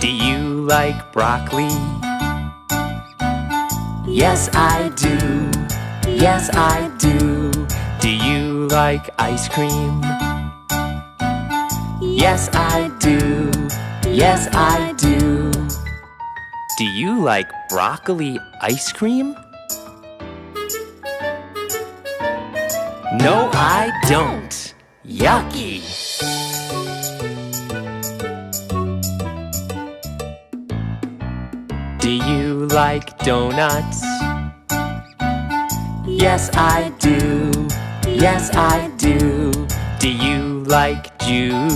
Do you like broccoli? Yes, I do. Yes, I do. Do you like ice cream? Yes, I do. Yes, I do. Do you like broccoli ice cream? No, I don't. Yucky! Do you like donuts? Yes, I do. Yes, I do. Do you like juice?